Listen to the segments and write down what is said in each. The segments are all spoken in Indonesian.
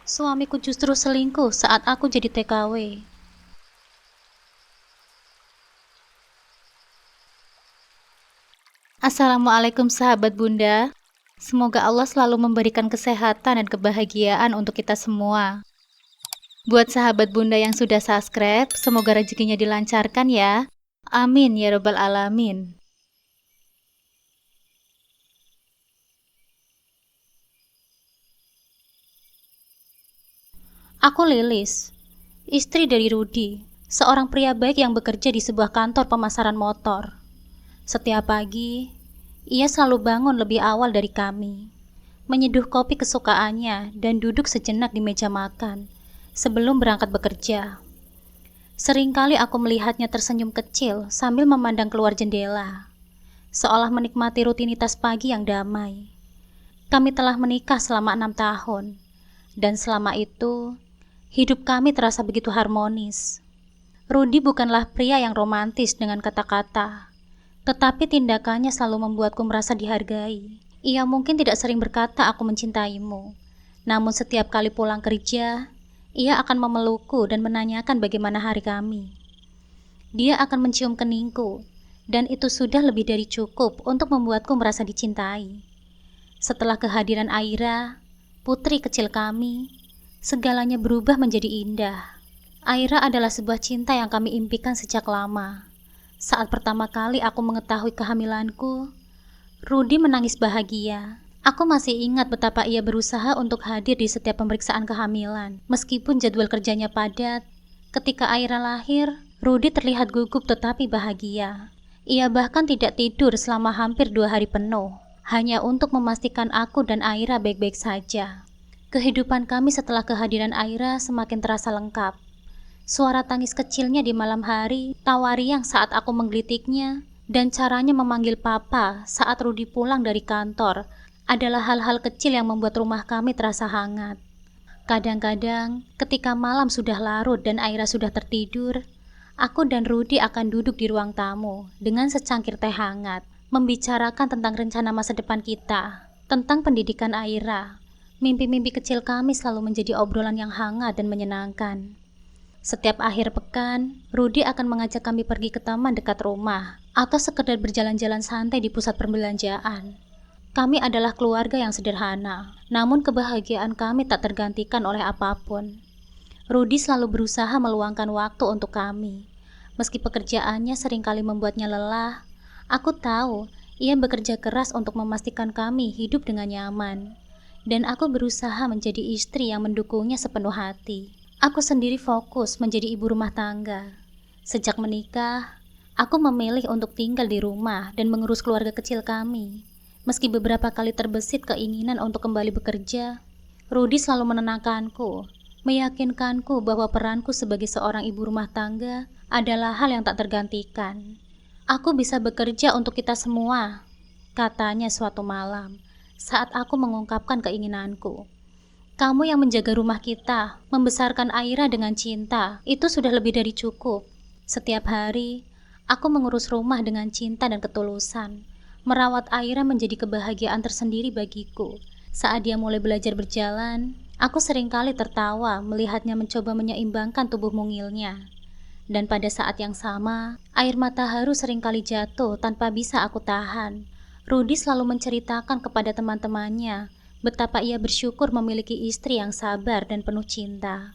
Suamiku justru selingkuh saat aku jadi TKW. Assalamualaikum sahabat Bunda. Semoga Allah selalu memberikan kesehatan dan kebahagiaan untuk kita semua. Buat sahabat Bunda yang sudah subscribe, semoga rezekinya dilancarkan ya. Amin ya robbal alamin. Aku Lilis, istri dari Rudi, seorang pria baik yang bekerja di sebuah kantor pemasaran motor. Setiap pagi, ia selalu bangun lebih awal dari kami, menyeduh kopi kesukaannya dan duduk sejenak di meja makan sebelum berangkat bekerja. Seringkali aku melihatnya tersenyum kecil sambil memandang keluar jendela, seolah menikmati rutinitas pagi yang damai. Kami telah menikah selama 6 tahun, dan selama itu, hidup kami terasa begitu harmonis. Rudi bukanlah pria yang romantis dengan kata-kata, tetapi tindakannya selalu membuatku merasa dihargai. Ia mungkin tidak sering berkata aku mencintaimu, namun setiap kali pulang kerja, ia akan memelukku dan menanyakan bagaimana hari kami. Dia akan mencium keningku, dan itu sudah lebih dari cukup untuk membuatku merasa dicintai. Setelah kehadiran Aira, putri kecil kami, segalanya berubah menjadi indah. Aira adalah sebuah cinta yang kami impikan sejak lama. Saat pertama kali aku mengetahui kehamilanku, Rudi menangis bahagia. Aku masih ingat betapa ia berusaha untuk hadir di setiap pemeriksaan kehamilan. Meskipun jadwal kerjanya padat, ketika Aira lahir, Rudi terlihat gugup tetapi bahagia. Ia bahkan tidak tidur selama hampir 2 hari penuh, hanya untuk memastikan aku dan Aira baik-baik saja. Kehidupan kami setelah kehadiran Aira semakin terasa lengkap. Suara tangis kecilnya di malam hari, tawa riang saat aku menggelitiknya, dan caranya memanggil papa saat Rudi pulang dari kantor adalah hal-hal kecil yang membuat rumah kami terasa hangat. Kadang-kadang, ketika malam sudah larut dan Aira sudah tertidur, aku dan Rudi akan duduk di ruang tamu dengan secangkir teh hangat, membicarakan tentang rencana masa depan kita, tentang pendidikan Aira. Mimpi-mimpi kecil kami selalu menjadi obrolan yang hangat dan menyenangkan. Setiap akhir pekan, Rudi akan mengajak kami pergi ke taman dekat rumah atau sekedar berjalan-jalan santai di pusat perbelanjaan. Kami adalah keluarga yang sederhana, namun kebahagiaan kami tak tergantikan oleh apapun. Rudi selalu berusaha meluangkan waktu untuk kami. Meski pekerjaannya seringkali membuatnya lelah, aku tahu ia bekerja keras untuk memastikan kami hidup dengan nyaman. Dan aku berusaha menjadi istri yang mendukungnya sepenuh hati. Aku sendiri fokus menjadi ibu rumah tangga. Sejak menikah, aku memilih untuk tinggal di rumah dan mengurus keluarga kecil kami. Meski beberapa kali terbesit keinginan untuk kembali bekerja, Rudi selalu menenangkanku, meyakinkanku bahwa peranku sebagai seorang ibu rumah tangga adalah hal yang tak tergantikan. Aku bisa bekerja untuk kita semua, katanya suatu malam saat aku mengungkapkan keinginanku. Kamu yang menjaga rumah kita, membesarkan Aira dengan cinta, itu sudah lebih dari cukup. Setiap hari, aku mengurus rumah dengan cinta dan ketulusan. Merawat Aira menjadi kebahagiaan tersendiri bagiku. Saat dia mulai belajar berjalan, aku seringkali tertawa melihatnya mencoba menyeimbangkan tubuh mungilnya. Dan pada saat yang sama, air mata haru seringkali jatuh tanpa bisa aku tahan. Rudi selalu menceritakan kepada teman-temannya betapa ia bersyukur memiliki istri yang sabar dan penuh cinta.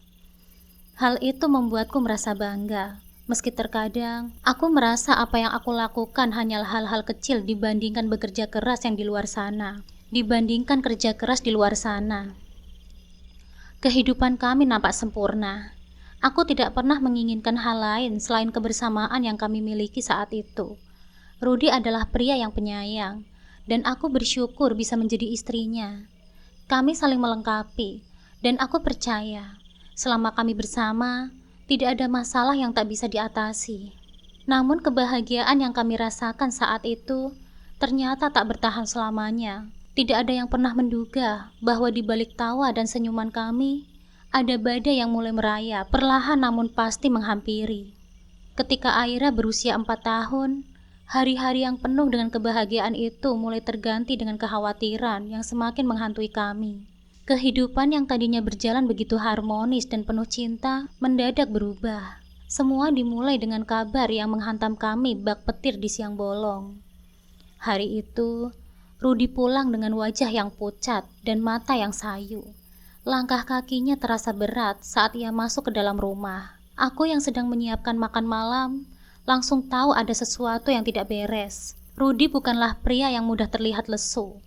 Hal itu membuatku merasa bangga. Meski terkadang, aku merasa apa yang aku lakukan hanyalah hal-hal kecil dibandingkan bekerja keras yang di luar sana. Dibandingkan kerja keras di luar sana. Kehidupan kami nampak sempurna. Aku tidak pernah menginginkan hal lain selain kebersamaan yang kami miliki saat itu. Rudi adalah pria yang penyayang, dan aku bersyukur bisa menjadi istrinya. Kami saling melengkapi, dan aku percaya, selama kami bersama, tidak ada masalah yang tak bisa diatasi. Namun kebahagiaan yang kami rasakan saat itu ternyata tak bertahan selamanya. Tidak ada yang pernah menduga bahwa di balik tawa dan senyuman kami, ada badai yang mulai merayap, perlahan namun pasti menghampiri. Ketika Aira berusia 4 tahun, hari-hari yang penuh dengan kebahagiaan itu mulai terganti dengan kekhawatiran yang semakin menghantui kami. Kehidupan yang tadinya berjalan begitu harmonis dan penuh cinta mendadak berubah. Semua dimulai dengan kabar yang menghantam kami bak petir di siang bolong. Hari itu, Rudi pulang dengan wajah yang pucat dan mata yang sayu. Langkah kakinya terasa berat saat ia masuk ke dalam rumah. Aku yang sedang menyiapkan makan malam langsung tahu ada sesuatu yang tidak beres. Rudi bukanlah pria yang mudah terlihat lesu.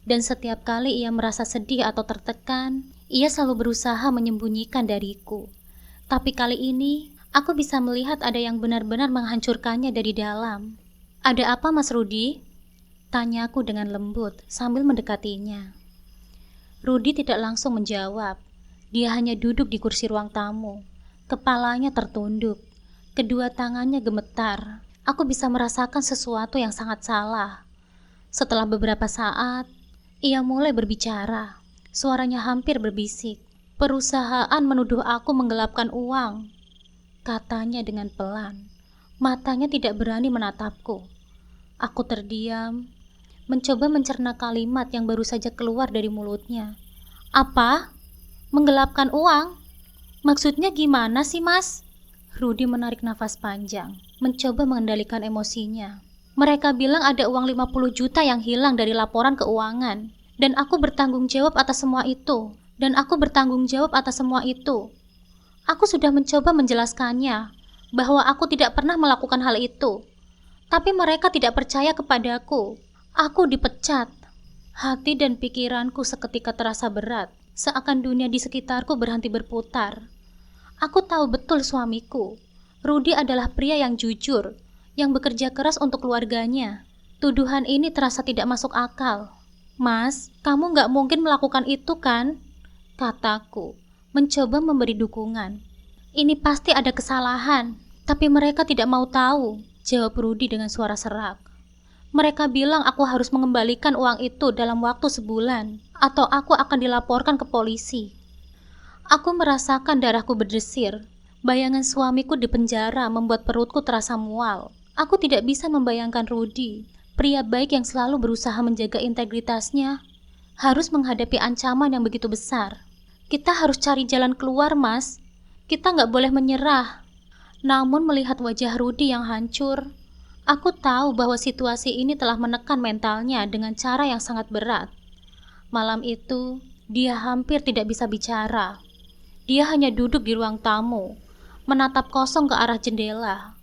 Dan setiap kali ia merasa sedih atau tertekan, ia selalu berusaha menyembunyikan dariku. Tapi kali ini, aku bisa melihat ada yang benar-benar menghancurkannya dari dalam. "Ada apa, Mas Rudi?" tanyaku dengan lembut sambil mendekatinya. Rudi tidak langsung menjawab. Dia hanya duduk di kursi ruang tamu. Kepalanya tertunduk. Kedua tangannya gemetar. Aku bisa merasakan sesuatu yang sangat salah. Setelah beberapa saat, ia mulai berbicara. Suaranya hampir berbisik. "Perusahaan menuduh aku menggelapkan uang," katanya dengan pelan. Matanya tidak berani menatapku. Aku terdiam, mencoba mencerna kalimat yang baru saja keluar dari mulutnya. "Apa? Menggelapkan uang? Maksudnya gimana sih, Mas?" Rudi menarik nafas panjang, mencoba mengendalikan emosinya. "Mereka bilang ada uang 50 juta yang hilang dari laporan keuangan. Dan aku bertanggung jawab atas semua itu. Aku sudah mencoba menjelaskannya bahwa aku tidak pernah melakukan hal itu. Tapi mereka tidak percaya kepadaku. Aku dipecat." Hati dan pikiranku seketika terasa berat, seakan dunia di sekitarku berhenti berputar. Aku tahu betul suamiku. Rudi adalah pria yang jujur, yang bekerja keras untuk keluarganya. Tuduhan ini terasa tidak masuk akal. "Mas, kamu nggak mungkin melakukan itu kan?" kataku, mencoba memberi dukungan. "Ini pasti ada kesalahan, tapi mereka tidak mau tahu," jawab Rudi dengan suara serak. "Mereka bilang aku harus mengembalikan uang itu dalam waktu sebulan, atau aku akan dilaporkan ke polisi." Aku merasakan darahku berdesir. Bayangan suamiku di penjara membuat perutku terasa mual. Aku tidak bisa membayangkan Rudi, pria baik yang selalu berusaha menjaga integritasnya, harus menghadapi ancaman yang begitu besar. "Kita harus cari jalan keluar, Mas. Kita nggak boleh menyerah." Namun melihat wajah Rudi yang hancur, aku tahu bahwa situasi ini telah menekan mentalnya dengan cara yang sangat berat. Malam itu, dia hampir tidak bisa bicara. Dia hanya duduk di ruang tamu, menatap kosong ke arah jendela.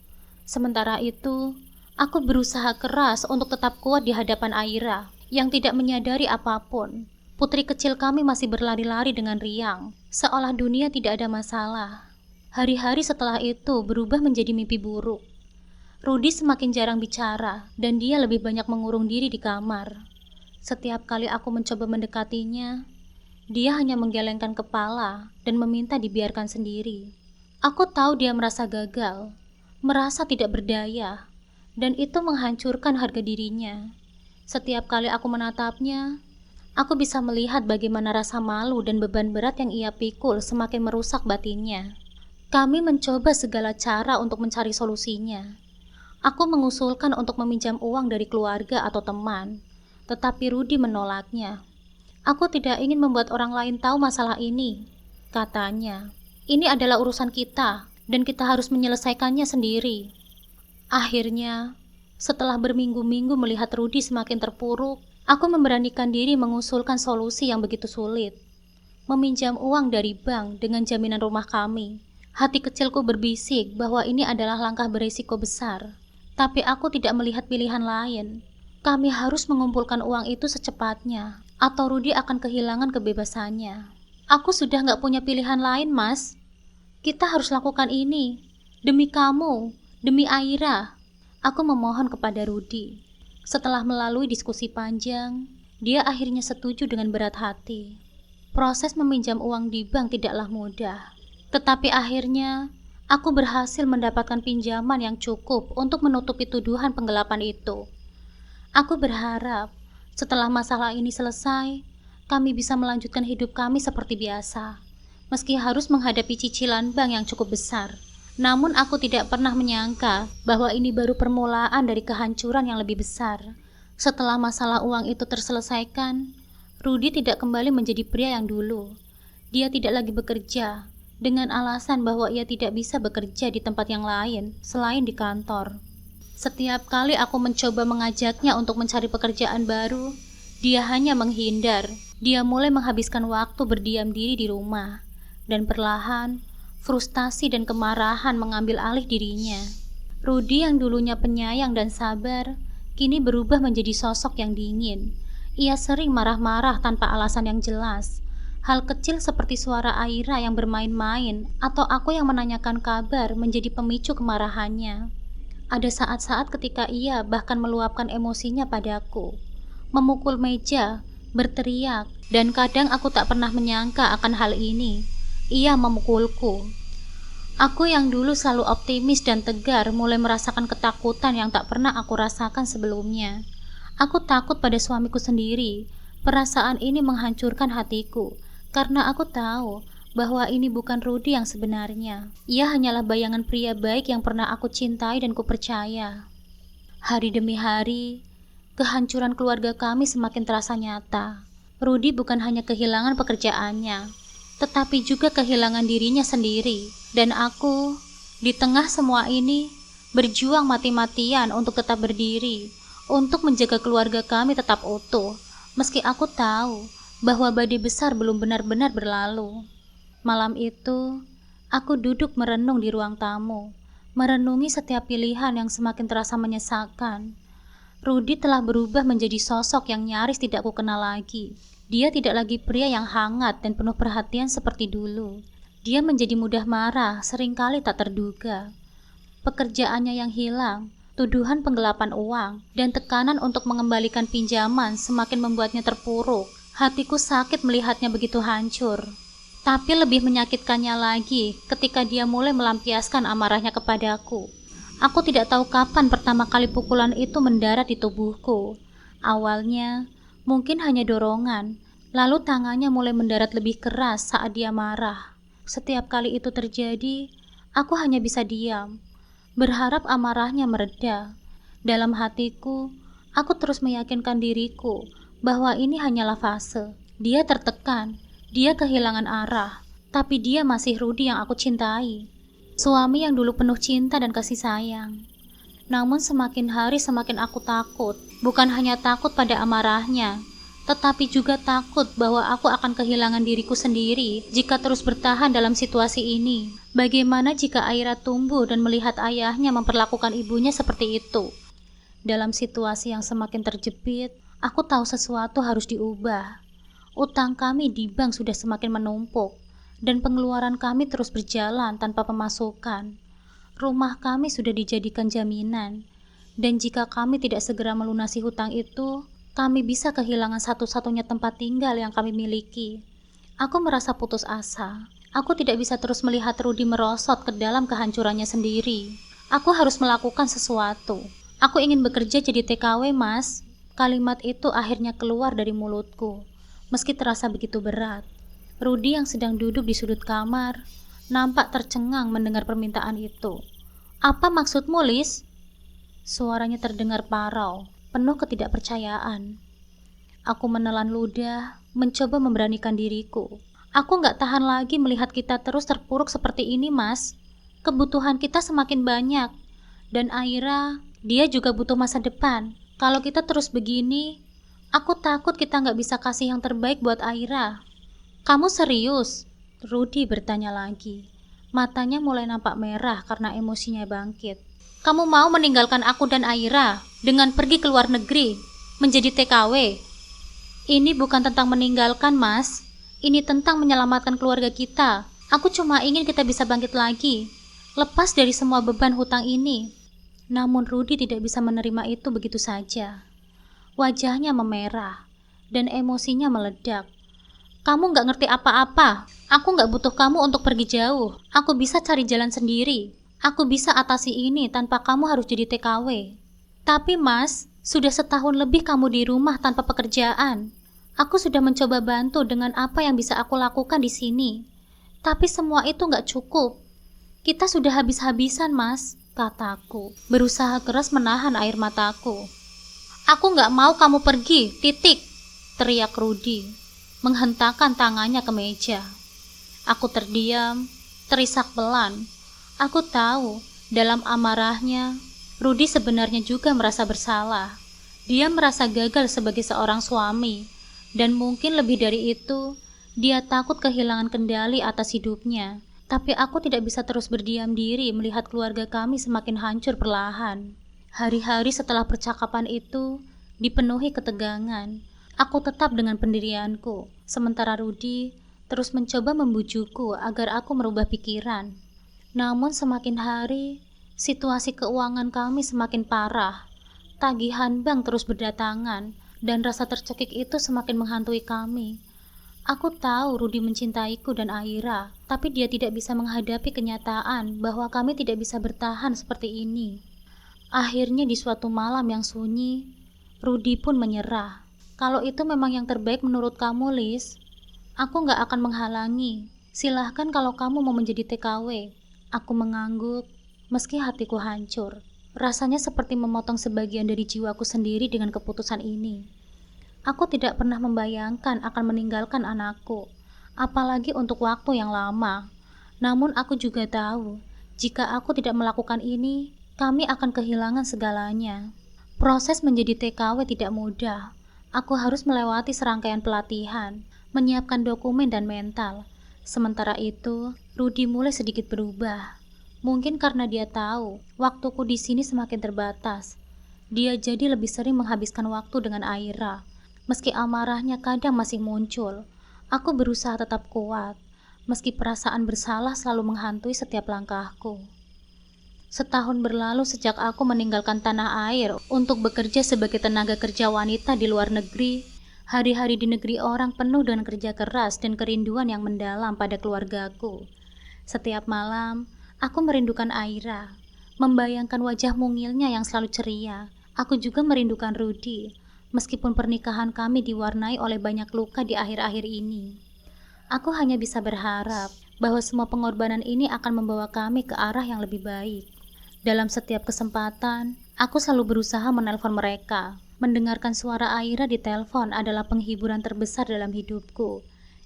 Sementara itu, aku berusaha keras untuk tetap kuat di hadapan Aira, yang tidak menyadari apapun. Putri kecil kami masih berlari-lari dengan riang, seolah dunia tidak ada masalah. Hari-hari setelah itu berubah menjadi mimpi buruk. Rudi semakin jarang bicara, dan dia lebih banyak mengurung diri di kamar. Setiap kali aku mencoba mendekatinya, dia hanya menggelengkan kepala dan meminta dibiarkan sendiri. Aku tahu dia merasa gagal, merasa tidak berdaya, dan itu menghancurkan harga dirinya. Setiap kali aku menatapnya, aku bisa melihat bagaimana rasa malu dan beban berat yang ia pikul semakin merusak batinnya. Kami mencoba segala cara untuk mencari solusinya. Aku mengusulkan untuk meminjam uang dari keluarga atau teman, tetapi Rudi menolaknya. "Aku tidak ingin membuat orang lain tahu masalah ini," katanya. "Ini adalah urusan kita, dan kita harus menyelesaikannya sendiri." Akhirnya, setelah berminggu-minggu melihat Rudi semakin terpuruk, aku memberanikan diri mengusulkan solusi yang begitu sulit. Meminjam uang dari bank dengan jaminan rumah kami. Hati kecilku berbisik bahwa ini adalah langkah berisiko besar. Tapi aku tidak melihat pilihan lain. Kami harus mengumpulkan uang itu secepatnya, atau Rudi akan kehilangan kebebasannya. "Aku sudah nggak punya pilihan lain, Mas. Kita harus lakukan ini. Demi kamu, demi Aira." Aku memohon kepada Rudi. Setelah melalui diskusi panjang, dia akhirnya setuju dengan berat hati. Proses meminjam uang di bank tidaklah mudah. Tetapi akhirnya, aku berhasil mendapatkan pinjaman yang cukup untuk menutupi tuduhan penggelapan itu. Aku berharap setelah masalah ini selesai, kami bisa melanjutkan hidup kami seperti biasa, meski harus menghadapi cicilan bank yang cukup besar. Namun aku tidak pernah menyangka bahwa ini baru permulaan dari kehancuran yang lebih besar. Setelah masalah uang itu terselesaikan, Rudy tidak kembali menjadi pria yang dulu. Dia tidak lagi bekerja, dengan alasan bahwa ia tidak bisa bekerja di tempat yang lain selain di kantor. Setiap kali aku mencoba mengajaknya untuk mencari pekerjaan baru, dia hanya menghindar. Dia mulai menghabiskan waktu berdiam diri di rumah, dan perlahan, frustasi dan kemarahan mengambil alih dirinya. Rudy yang dulunya penyayang dan sabar, kini berubah menjadi sosok yang dingin. Ia sering marah-marah tanpa alasan yang jelas. Hal kecil seperti suara Aira yang bermain-main atau aku yang menanyakan kabar menjadi pemicu kemarahannya. Ada saat-saat ketika ia bahkan meluapkan emosinya padaku, memukul meja, berteriak, dan kadang aku tak pernah menyangka akan hal ini. Ia memukulku. Aku yang dulu selalu optimis dan tegar mulai merasakan ketakutan yang tak pernah aku rasakan sebelumnya. Aku takut pada suamiku sendiri. Perasaan ini menghancurkan hatiku, karena aku tahu bahwa ini bukan Rudy yang sebenarnya. Ia hanyalah bayangan pria baik yang pernah aku cintai dan kupercaya. Hari demi hari, kehancuran keluarga kami semakin terasa nyata. Rudy bukan hanya kehilangan pekerjaannya, tetapi juga kehilangan dirinya sendiri. Dan aku, di tengah semua ini, berjuang mati-matian untuk tetap berdiri, untuk menjaga keluarga kami tetap utuh, meski aku tahu bahwa badai besar belum benar-benar berlalu. Malam itu, aku duduk merenung di ruang tamu, merenungi setiap pilihan yang semakin terasa menyesalkan. Rudy telah berubah menjadi sosok yang nyaris tidak kukenal lagi. Dia tidak lagi pria yang hangat dan penuh perhatian seperti dulu. Dia menjadi mudah marah, seringkali tak terduga. Pekerjaannya yang hilang, tuduhan penggelapan uang, dan tekanan untuk mengembalikan pinjaman semakin membuatnya terpuruk. Hatiku sakit melihatnya begitu hancur. Tapi lebih menyakitkannya lagi ketika dia mulai melampiaskan amarahnya kepadaku. Aku tidak tahu kapan pertama kali pukulan itu mendarat di tubuhku. Awalnya, mungkin hanya dorongan, lalu tangannya mulai mendarat lebih keras saat dia marah. Setiap kali itu terjadi, aku hanya bisa diam, berharap amarahnya mereda. Dalam hatiku, aku terus meyakinkan diriku bahwa ini hanyalah fase. Dia tertekan, dia kehilangan arah, tapi dia masih Rudy yang aku cintai. Suami yang dulu penuh cinta dan kasih sayang. Namun semakin hari semakin aku takut, bukan hanya takut pada amarahnya, tetapi juga takut bahwa aku akan kehilangan diriku sendiri jika terus bertahan dalam situasi ini. Bagaimana jika Aira tumbuh dan melihat ayahnya memperlakukan ibunya seperti itu? Dalam situasi yang semakin terjepit, aku tahu sesuatu harus diubah. Utang kami di bank sudah semakin menumpuk, dan pengeluaran kami terus berjalan tanpa pemasukan. Rumah kami sudah dijadikan jaminan, dan jika kami tidak segera melunasi hutang itu, kami bisa kehilangan satu-satunya tempat tinggal yang kami miliki. Aku merasa putus asa. Aku tidak bisa terus melihat Rudy merosot ke dalam kehancurannya sendiri. Aku harus melakukan sesuatu. Aku ingin bekerja jadi TKW, Mas. Kalimat itu akhirnya keluar dari mulutku, meski terasa begitu berat. Rudy yang sedang duduk di sudut kamar, nampak tercengang mendengar permintaan itu. Apa maksudmu, Lis? Suaranya terdengar parau, penuh ketidakpercayaan. Aku menelan ludah, mencoba memberanikan diriku. Aku gak tahan lagi melihat kita terus terpuruk seperti ini, Mas. Kebutuhan kita semakin banyak. Dan Aira, dia juga butuh masa depan. Kalau kita terus begini, aku takut kita gak bisa kasih yang terbaik buat Aira. Kamu serius? Rudy bertanya lagi. Matanya mulai nampak merah karena emosinya bangkit. Kamu mau meninggalkan aku dan Aira dengan pergi ke luar negeri, menjadi TKW? Ini bukan tentang meninggalkan, Mas. Ini tentang menyelamatkan keluarga kita. Aku cuma ingin kita bisa bangkit lagi, lepas dari semua beban hutang ini. Namun Rudy tidak bisa menerima itu begitu saja. Wajahnya memerah, dan emosinya meledak. Kamu gak ngerti apa-apa. Aku gak butuh kamu untuk pergi jauh. Aku bisa cari jalan sendiri. Aku bisa atasi ini tanpa kamu harus jadi TKW. Tapi Mas, sudah setahun lebih kamu di rumah tanpa pekerjaan. Aku sudah mencoba bantu dengan apa yang bisa aku lakukan di sini. Tapi semua itu gak cukup. Kita sudah habis-habisan, Mas, kataku, berusaha keras menahan air mataku. Aku gak mau kamu pergi, titik. teriak Rudi, menghentakkan tangannya ke meja. Aku terdiam, terisak pelan. Aku tahu, dalam amarahnya, Rudi sebenarnya juga merasa bersalah. Dia merasa gagal sebagai seorang suami, dan mungkin lebih dari itu, dia takut kehilangan kendali atas hidupnya. Tapi aku tidak bisa terus berdiam diri melihat keluarga kami semakin hancur perlahan. Hari-hari setelah percakapan itu dipenuhi ketegangan. Aku tetap dengan pendirianku, sementara Rudi terus mencoba membujukku agar aku merubah pikiran. Namun semakin hari, situasi keuangan kami semakin parah. Tagihan bank terus berdatangan, dan rasa tercekik itu semakin menghantui kami. Aku tahu Rudi mencintaiku dan Aira, tapi dia tidak bisa menghadapi kenyataan bahwa kami tidak bisa bertahan seperti ini. Akhirnya di suatu malam yang sunyi, Rudi pun menyerah. Kalau itu memang yang terbaik menurut kamu, Lis, aku gak akan menghalangi. Silahkan kalau kamu mau menjadi TKW. Aku mengangguk, meski hatiku hancur. Rasanya seperti memotong sebagian dari jiwaku sendiri dengan keputusan ini. Aku tidak pernah membayangkan akan meninggalkan anakku, apalagi untuk waktu yang lama. Namun aku juga tahu, jika aku tidak melakukan ini, kami akan kehilangan segalanya. Proses menjadi TKW tidak mudah. Aku harus melewati serangkaian pelatihan, menyiapkan dokumen dan mental. Sementara itu, Rudi mulai sedikit berubah. Mungkin karena dia tahu, waktuku di sini semakin terbatas. Dia jadi lebih sering menghabiskan waktu dengan Aira. Meski amarahnya kadang masih muncul, aku berusaha tetap kuat, meski perasaan bersalah selalu menghantui setiap langkahku. Setahun berlalu sejak aku meninggalkan tanah air untuk bekerja sebagai tenaga kerja wanita di luar negeri. Hari-hari di negeri orang penuh dengan kerja keras dan kerinduan yang mendalam pada keluargaku. Setiap malam, aku merindukan Aira, membayangkan wajah mungilnya yang selalu ceria. Aku juga merindukan Rudi, meskipun pernikahan kami diwarnai oleh banyak luka di akhir-akhir ini. Aku hanya bisa berharap bahwa semua pengorbanan ini akan membawa kami ke arah yang lebih baik. Dalam setiap kesempatan, aku selalu berusaha menelpon mereka. Mendengarkan suara Aira di telepon adalah penghiburan terbesar dalam hidupku.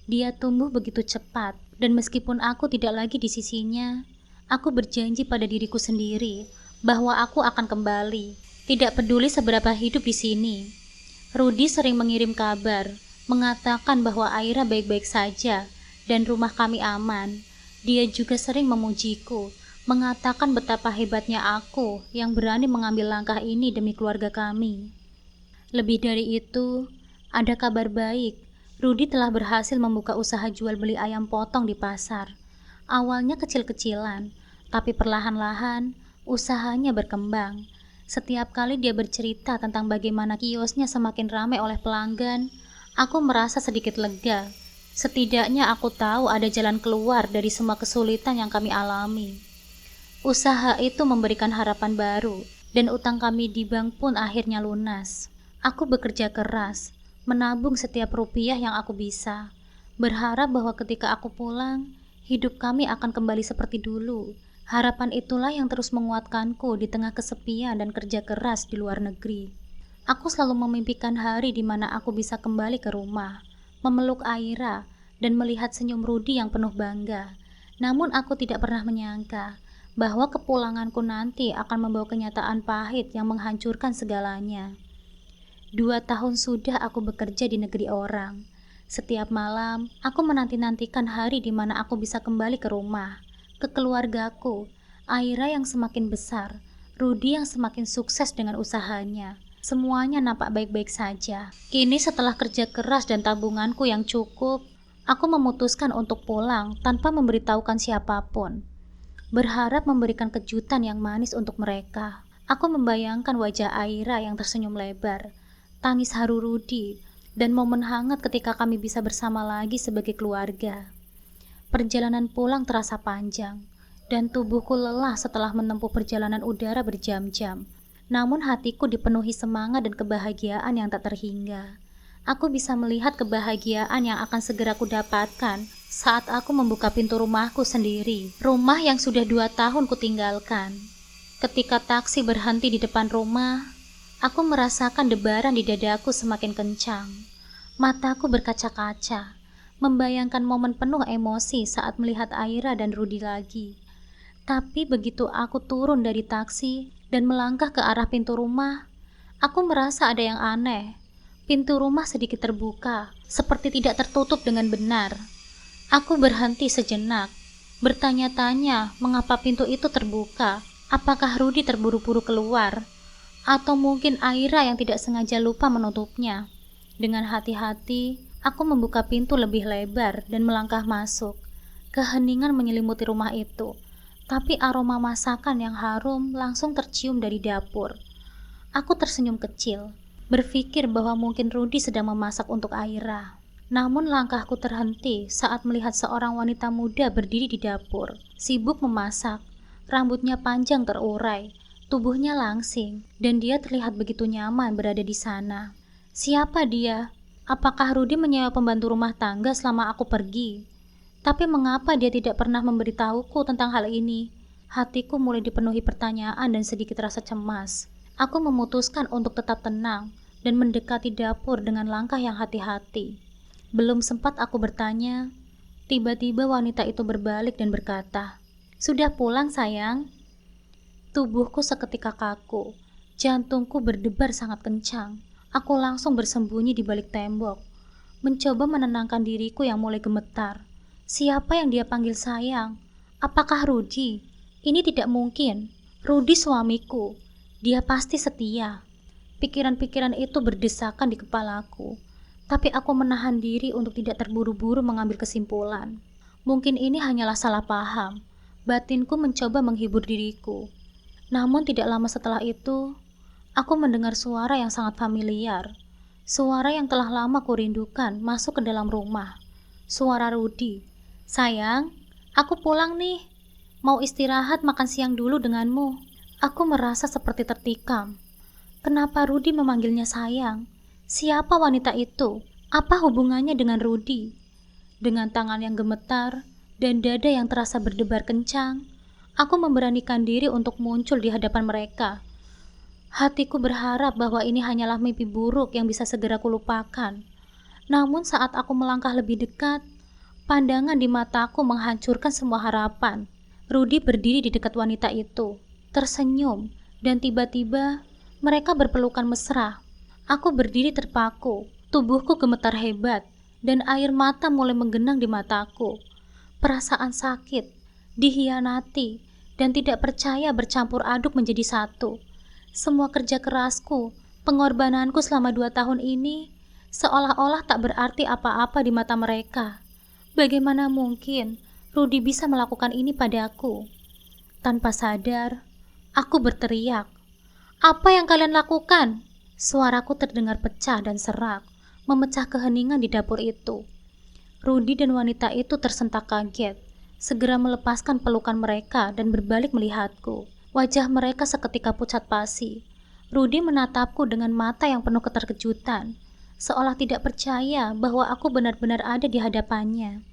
Dia tumbuh begitu cepat, dan meskipun aku tidak lagi di sisinya, aku berjanji pada diriku sendiri bahwa aku akan kembali, tidak peduli seberapa hidup di sini. Rudi sering mengirim kabar, mengatakan bahwa Aira baik-baik saja, dan rumah kami aman. Dia juga sering memujiku, mengatakan betapa hebatnya aku yang berani mengambil langkah ini demi keluarga kami. Lebih dari itu, ada kabar baik. Rudi telah berhasil membuka usaha jual beli ayam potong di pasar. Awalnya kecil-kecilan, tapi perlahan-lahan usahanya berkembang. Setiap kali dia bercerita tentang bagaimana kiosnya semakin ramai oleh pelanggan, aku merasa sedikit lega. Setidaknya aku tahu ada jalan keluar dari semua kesulitan yang kami alami. Usaha itu memberikan harapan baru, dan utang kami di bank pun akhirnya lunas. Aku bekerja keras, menabung setiap rupiah yang aku bisa, berharap bahwa ketika aku pulang, hidup kami akan kembali seperti dulu. Harapan itulah yang terus menguatkanku di tengah kesepian dan kerja keras di luar negeri. Aku selalu memimpikan hari di mana aku bisa kembali ke rumah, memeluk Aira, dan melihat senyum Rudi yang penuh bangga. Namun aku tidak pernah menyangka bahwa kepulanganku nanti akan membawa kenyataan pahit yang menghancurkan segalanya. 2 tahun sudah aku bekerja di negeri orang. Setiap malam, aku menanti-nantikan hari di mana aku bisa kembali ke rumah, ke keluargaku, Aira yang semakin besar, Rudi yang semakin sukses dengan usahanya. Semuanya nampak baik-baik saja. Kini setelah kerja keras dan tabunganku yang cukup, aku memutuskan untuk pulang tanpa memberitahukan siapapun. Berharap memberikan kejutan yang manis untuk mereka. Aku membayangkan wajah Aira yang tersenyum lebar, tangis haru Rudi, dan momen hangat ketika kami bisa bersama lagi sebagai keluarga. Perjalanan pulang terasa panjang, dan tubuhku lelah setelah menempuh perjalanan udara berjam-jam. Namun hatiku dipenuhi semangat dan kebahagiaan yang tak terhingga. Aku bisa melihat kebahagiaan yang akan segera kudapatkan saat aku membuka pintu rumahku sendiri, rumah yang sudah 2 tahun kutinggalkan. Ketika taksi berhenti di depan rumah, aku merasakan debaran di dadaku semakin kencang. Mataku berkaca-kaca, membayangkan momen penuh emosi saat melihat Aira dan Rudi lagi. Tapi begitu aku turun dari taksi dan melangkah ke arah pintu rumah, aku merasa ada yang aneh. Pintu rumah sedikit terbuka, seperti tidak tertutup dengan benar. Aku berhenti sejenak, bertanya-tanya mengapa pintu itu terbuka. Apakah Rudi terburu-buru keluar? Atau mungkin Aira yang tidak sengaja lupa menutupnya? Dengan hati-hati, aku membuka pintu lebih lebar dan melangkah masuk. Keheningan menyelimuti rumah itu, tapi aroma masakan yang harum langsung tercium dari dapur. Aku tersenyum kecil, berpikir bahwa mungkin Rudi sedang memasak untuk Aira. Namun langkahku terhenti saat melihat seorang wanita muda berdiri di dapur, sibuk memasak. Rambutnya panjang terurai, tubuhnya langsing, dan dia terlihat begitu nyaman berada di sana. Siapa dia? Apakah Rudi menyewa pembantu rumah tangga selama aku pergi? Tapi mengapa dia tidak pernah memberitahuku tentang hal ini? Hatiku mulai dipenuhi pertanyaan dan sedikit rasa cemas. Aku memutuskan untuk tetap tenang dan mendekati dapur dengan langkah yang hati-hati. Belum sempat aku bertanya, tiba-tiba wanita itu berbalik dan berkata, "Sudah pulang, sayang?" Tubuhku seketika kaku, jantungku berdebar sangat kencang. Aku langsung bersembunyi di balik tembok, mencoba menenangkan diriku yang mulai gemetar. Siapa yang dia panggil sayang? Apakah Rudi? Ini tidak mungkin. Rudi suamiku. Dia pasti setia. Pikiran-pikiran itu berdesakan di kepalaku, tapi aku menahan diri untuk tidak terburu-buru mengambil kesimpulan. Mungkin ini hanyalah salah paham. Batinku mencoba menghibur diriku. Namun tidak lama setelah itu, aku mendengar suara yang sangat familiar. Suara yang telah lama kurindukan masuk ke dalam rumah. Suara Rudi. "Sayang, aku pulang nih. Mau istirahat makan siang dulu denganmu." Aku merasa seperti tertikam. Kenapa Rudi memanggilnya sayang? Siapa wanita itu? Apa hubungannya dengan Rudi? Dengan tangan yang gemetar dan dada yang terasa berdebar kencang, aku memberanikan diri untuk muncul di hadapan mereka. Hatiku berharap bahwa ini hanyalah mimpi buruk yang bisa segera kulupakan. Namun saat aku melangkah lebih dekat, pandangan di mataku menghancurkan semua harapan. Rudi berdiri di dekat wanita itu, tersenyum, dan tiba-tiba mereka berpelukan mesra. Aku berdiri terpaku, tubuhku gemetar hebat, dan air mata mulai menggenang di mataku. Perasaan sakit, dikhianati, dan tidak percaya bercampur aduk menjadi satu. Semua kerja kerasku, pengorbananku selama 2 tahun ini, seolah-olah tak berarti apa-apa di mata mereka. Bagaimana mungkin Rudi bisa melakukan ini padaku? Tanpa sadar, aku berteriak, "Apa yang kalian lakukan?" Suaraku terdengar pecah dan serak, memecah keheningan di dapur itu. Rudi dan wanita itu tersentak kaget, segera melepaskan pelukan mereka dan berbalik melihatku. Wajah mereka seketika pucat pasi. Rudi menatapku dengan mata yang penuh keterkejutan, seolah tidak percaya bahwa aku benar-benar ada di hadapannya.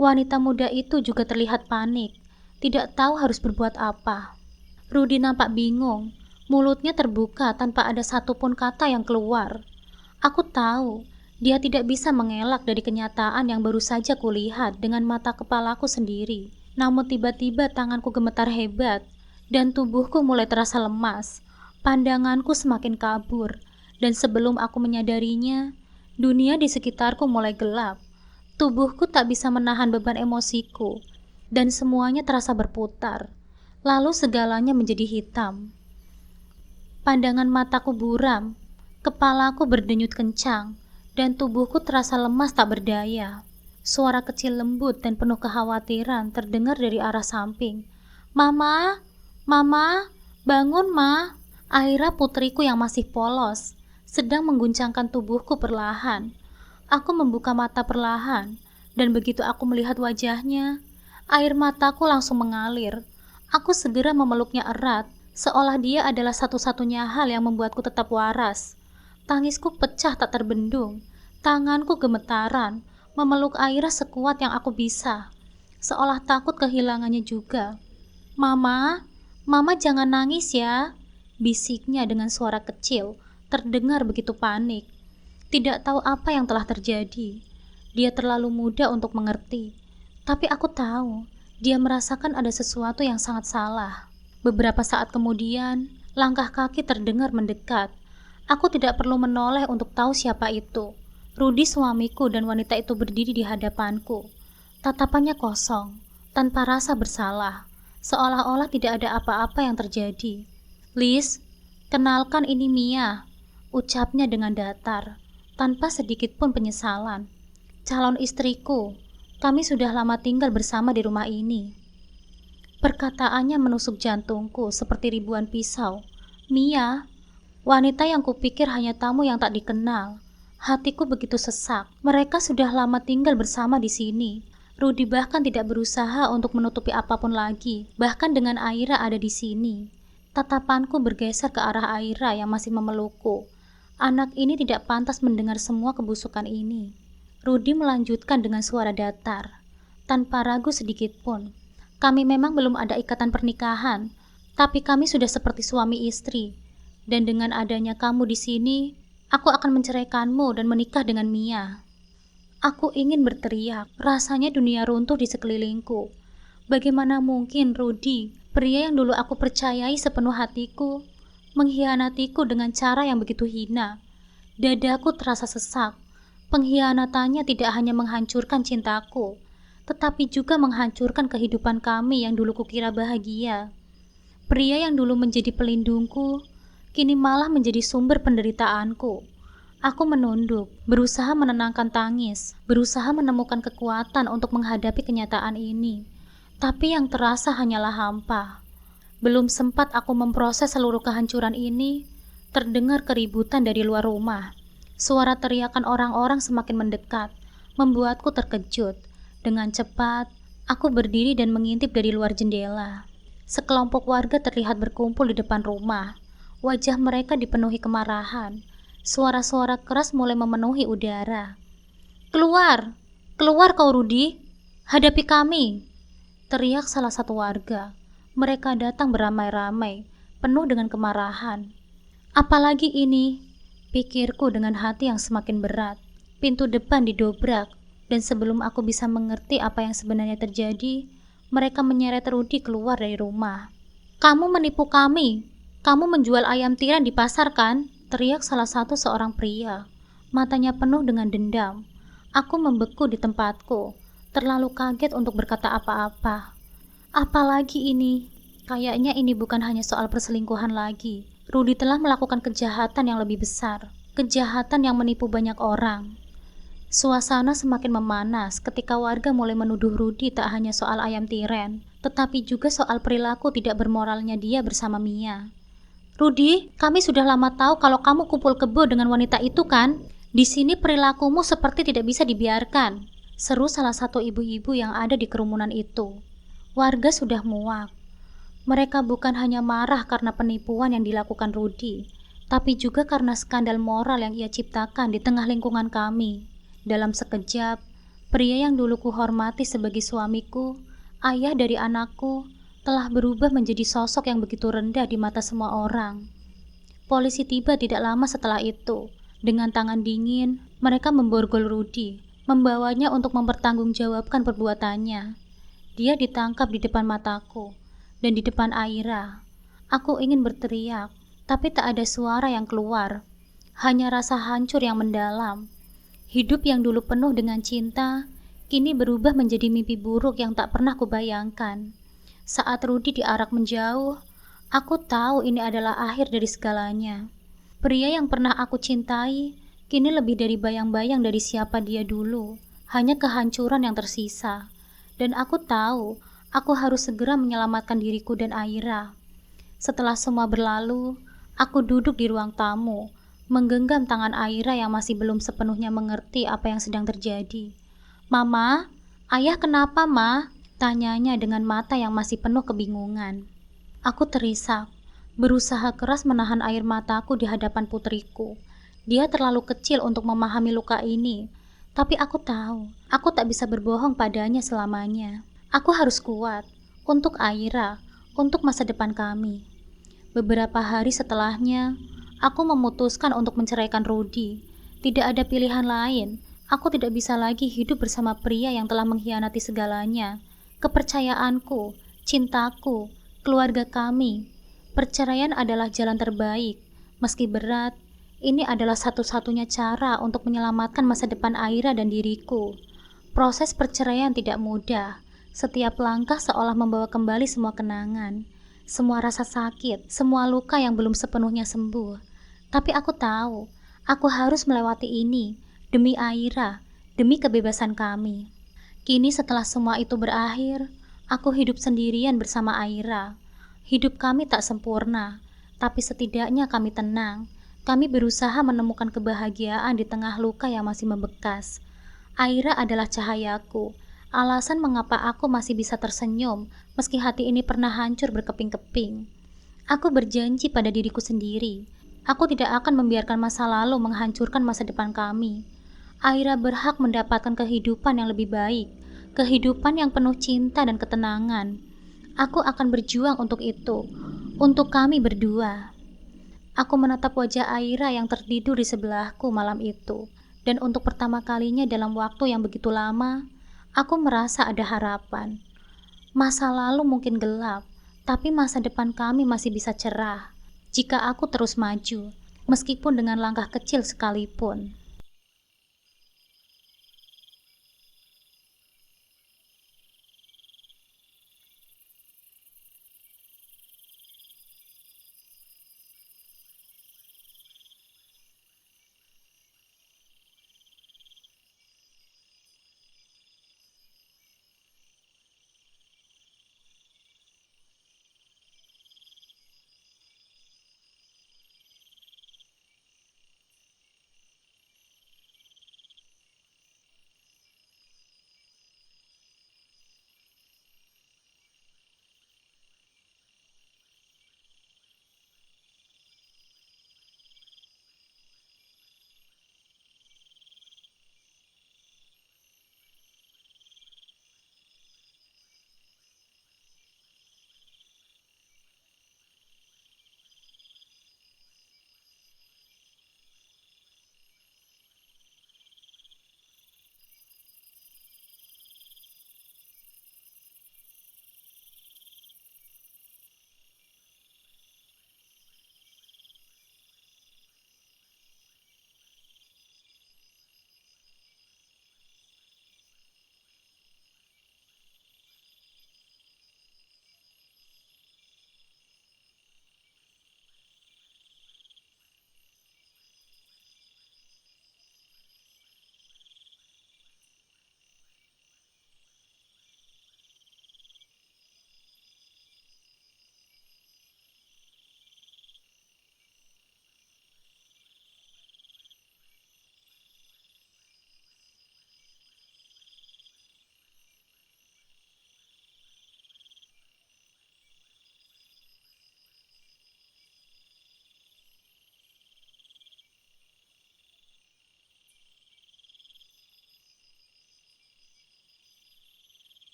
Wanita muda itu juga terlihat panik, tidak tahu harus berbuat apa. Rudi nampak bingung, mulutnya terbuka tanpa ada satupun kata yang keluar. Aku tahu dia tidak bisa mengelak dari kenyataan yang baru saja kulihat dengan mata kepalaku sendiri. Namun tiba-tiba tanganku gemetar hebat dan tubuhku mulai terasa lemas. Pandanganku semakin kabur, dan sebelum aku menyadarinya, dunia di sekitarku mulai gelap. Tubuhku tak bisa menahan beban emosiku, dan semuanya terasa berputar. Lalu segalanya menjadi hitam. Pandangan mataku buram, kepalaku berdenyut kencang, dan tubuhku terasa lemas tak berdaya. Suara kecil lembut dan penuh kekhawatiran terdengar dari arah samping. "Mama, Mama, bangun, Ma." Aira, putriku yang masih polos, sedang mengguncangkan tubuhku perlahan. Aku membuka mata perlahan, dan begitu aku melihat wajahnya, air mataku langsung mengalir. Aku segera memeluknya erat, seolah dia adalah satu-satunya hal yang membuatku tetap waras. Tangisku pecah tak terbendung. Tanganku gemetaran, memeluk Aira sekuat yang aku bisa, seolah takut kehilangannya juga. "Mama, Mama jangan nangis ya," bisiknya dengan suara kecil, terdengar begitu panik. Tidak tahu apa yang telah terjadi. Dia terlalu muda untuk mengerti. Tapi aku tahu, dia merasakan ada sesuatu yang sangat salah. Beberapa saat kemudian, langkah kaki terdengar mendekat. Aku tidak perlu menoleh untuk tahu siapa itu. Rudy suamiku dan wanita itu berdiri di hadapanku. Tatapannya kosong, tanpa rasa bersalah, seolah-olah tidak ada apa-apa yang terjadi. "Liz, kenalkan ini Mia," ucapnya dengan datar, tanpa sedikit pun penyesalan. "Calon istriku, kami sudah lama tinggal bersama di rumah ini." Perkataannya menusuk jantungku seperti ribuan pisau. Mia, wanita yang kupikir hanya tamu yang tak dikenal. Hatiku begitu sesak. Mereka sudah lama tinggal bersama di sini. Rudy bahkan tidak berusaha untuk menutupi apapun lagi, bahkan dengan Aira ada di sini. Tatapanku bergeser ke arah Aira yang masih memelukku. Anak ini tidak pantas mendengar semua kebusukan ini. Rudy melanjutkan dengan suara datar, tanpa ragu sedikit pun. "Kami memang belum ada ikatan pernikahan, tapi kami sudah seperti suami istri. Dan dengan adanya kamu di sini, aku akan menceraikanmu dan menikah dengan Mia." Aku ingin berteriak, rasanya dunia runtuh di sekelilingku. Bagaimana mungkin Rudy, pria yang dulu aku percayai sepenuh hatiku, mengkhianatiku dengan cara yang begitu hina. Dadaku terasa sesak. Pengkhianatannya tidak hanya menghancurkan cintaku, tetapi juga menghancurkan kehidupan kami yang dulu kukira bahagia. Pria yang dulu menjadi pelindungku, kini malah menjadi sumber penderitaanku. Aku menunduk, berusaha menenangkan tangis, berusaha menemukan kekuatan untuk menghadapi kenyataan ini. Tapi yang terasa hanyalah hampa. Belum sempat aku memproses seluruh kehancuran ini, terdengar keributan dari luar rumah. Suara teriakan orang-orang semakin mendekat, membuatku terkejut. Dengan cepat, aku berdiri dan mengintip dari luar jendela. Sekelompok warga terlihat berkumpul di depan rumah. Wajah mereka dipenuhi kemarahan. Suara-suara keras mulai memenuhi udara. "Keluar! Keluar kau Rudy! Hadapi kami!" teriak salah satu warga. Mereka datang beramai-ramai, penuh dengan kemarahan. "Apalagi ini?" pikirku dengan hati yang semakin berat. Pintu depan didobrak, dan sebelum aku bisa mengerti apa yang sebenarnya terjadi, mereka menyeret Rudy keluar dari rumah. "Kamu menipu kami! Kamu menjual ayam tiran di pasar kan?" teriak salah satu seorang pria. Matanya penuh dengan dendam. Aku membeku di tempatku, terlalu kaget untuk berkata apa-apa. Apalagi ini? Kayaknya ini bukan hanya soal perselingkuhan lagi. Rudy telah melakukan kejahatan yang lebih besar, kejahatan yang menipu banyak orang. Suasana semakin memanas ketika warga mulai menuduh Rudy tak hanya soal ayam tiren, tetapi juga soal perilaku tidak bermoralnya dia bersama Mia. "Rudy, kami sudah lama tahu kalau kamu kumpul kebo dengan wanita itu kan? Di sini perilakumu seperti tidak bisa dibiarkan," seru salah satu ibu-ibu yang ada di kerumunan itu. Warga sudah muak. Mereka bukan hanya marah karena penipuan yang dilakukan Rudy, tapi juga karena skandal moral yang ia ciptakan di tengah lingkungan kami. Dalam sekejap, pria yang dulu kuhormati sebagai suamiku, ayah dari anakku, telah berubah menjadi sosok yang begitu rendah di mata semua orang. Polisi tiba tidak lama setelah itu. Dengan tangan dingin, mereka memborgol Rudy, membawanya untuk mempertanggungjawabkan perbuatannya. Dia ditangkap di depan mataku, dan di depan Aira. Aku ingin berteriak, tapi tak ada suara yang keluar. Hanya rasa hancur yang mendalam. Hidup yang dulu penuh dengan cinta, kini berubah menjadi mimpi buruk yang tak pernah kubayangkan. Saat Rudy diarak menjauh, aku tahu ini adalah akhir dari segalanya. Pria yang pernah aku cintai, kini lebih dari bayang-bayang dari siapa dia dulu, hanya kehancuran yang tersisa. Dan aku tahu, aku harus segera menyelamatkan diriku dan Aira. Setelah semua berlalu, aku duduk di ruang tamu, menggenggam tangan Aira yang masih belum sepenuhnya mengerti apa yang sedang terjadi. "Mama, ayah kenapa, Ma?" tanyanya dengan mata yang masih penuh kebingungan. Aku terisak, berusaha keras menahan air mataku di hadapan putriku. Dia terlalu kecil untuk memahami luka ini, tapi aku tahu, aku tak bisa berbohong padanya selamanya. Aku harus kuat, untuk Aira, untuk masa depan kami. Beberapa hari setelahnya, aku memutuskan untuk menceraikan Rudy. Tidak ada pilihan lain. Aku tidak bisa lagi hidup bersama pria yang telah mengkhianati segalanya. Kepercayaanku, cintaku, keluarga kami. Perceraian adalah jalan terbaik. Meski berat, ini adalah satu-satunya cara untuk menyelamatkan masa depan Aira dan diriku. Proses perceraian tidak mudah. Setiap langkah seolah membawa kembali semua kenangan, semua rasa sakit, semua luka yang belum sepenuhnya sembuh. Tapi aku tahu, aku harus melewati ini demi Aira, demi kebebasan kami. Kini setelah semua itu berakhir, aku hidup sendirian bersama Aira. Hidup kami tak sempurna, tapi setidaknya kami tenang. Kami berusaha menemukan kebahagiaan di tengah luka yang masih membekas. Aira adalah cahayaku, alasan mengapa aku masih bisa tersenyum meski hati ini pernah hancur berkeping-keping. Aku berjanji pada diriku sendiri, aku tidak akan membiarkan masa lalu menghancurkan masa depan kami. Aira berhak mendapatkan kehidupan yang lebih baik, kehidupan yang penuh cinta dan ketenangan. Aku akan berjuang untuk itu, untuk kami berdua. Aku menatap wajah Aira yang tertidur di sebelahku malam itu, dan untuk pertama kalinya dalam waktu yang begitu lama, aku merasa ada harapan. Masa lalu mungkin gelap, tapi masa depan kami masih bisa cerah jika aku terus maju, meskipun dengan langkah kecil sekalipun.